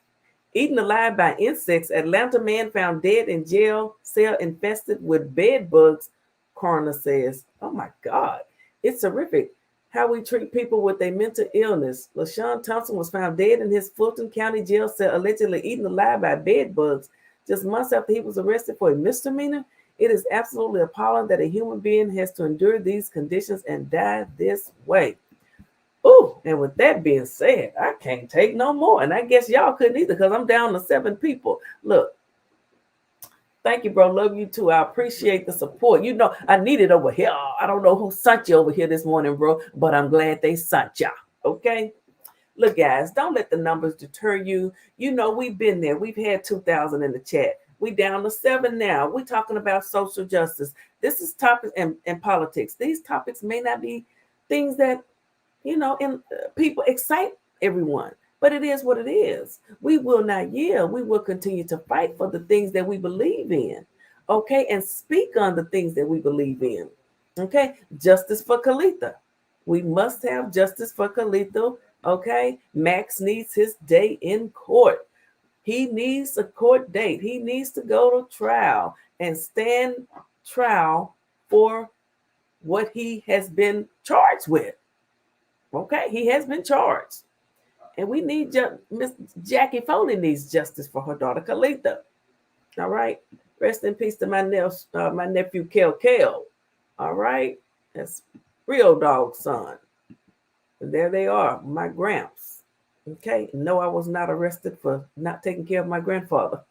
Eaten alive by insects, Atlanta man found dead in jail cell infested with bed bugs, coroner says. Oh my God. It's horrific how we treat people with a mental illness. LaShawn Thompson was found dead in his Fulton County jail cell, allegedly eaten alive by bed bugs, just months after he was arrested for a misdemeanor. It is absolutely appalling that a human being has to endure these conditions and die this way. Oh, and with that being said, I can't take no more. And I guess y'all couldn't either because I'm down to 7 people. Look, thank you, bro. Love you too. I appreciate the support. You know, I need it over here. I don't know who sent you over here this morning, bro, but I'm glad they sent y'all. Okay? Look, guys, don't let the numbers deter you. You know, we've been there. We've had 2,000 in the chat. We down to 7 now. We're talking about social justice. This is topics and politics. These topics may not be things that, you know, people excite everyone, but it is what it is. We will not yield. We will continue to fight for the things that we believe in, okay, and speak on the things that we believe in, okay. Justice for Kalitha. We must have justice for Kalitha, okay. Max needs his day in court. He needs a court date. He needs to go to trial and stand trial for what he has been charged with. Okay, he has been charged. And we need Miss Jackie Foley needs justice for her daughter, Kalitha. All right. Rest in peace to my nephew, Kel. All right. That's Real Dog's son. And there they are, my gramps. Okay. No, I was not arrested for not taking care of my grandfather.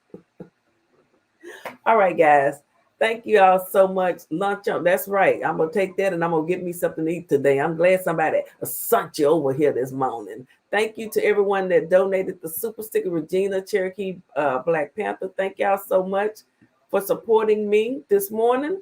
All right, guys. Thank you all so much. Lunch on. That's right. I'm going to take that and I'm going to get me something to eat today. I'm glad somebody sent you over here this morning. Thank you to everyone that donated the super sticker. Regina, Cherokee, Black Panther. Thank y'all so much for supporting me this morning.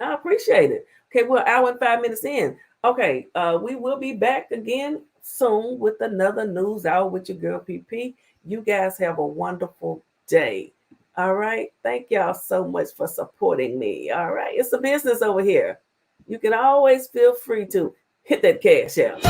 I appreciate it. Okay, we're an hour and 5 minutes in. Okay, we will be back again soon with another News Hour with your girl PP. You guys have a wonderful day. All right. Thank y'all so much for supporting me. All right. It's a business over here. You can always feel free to hit that cash out.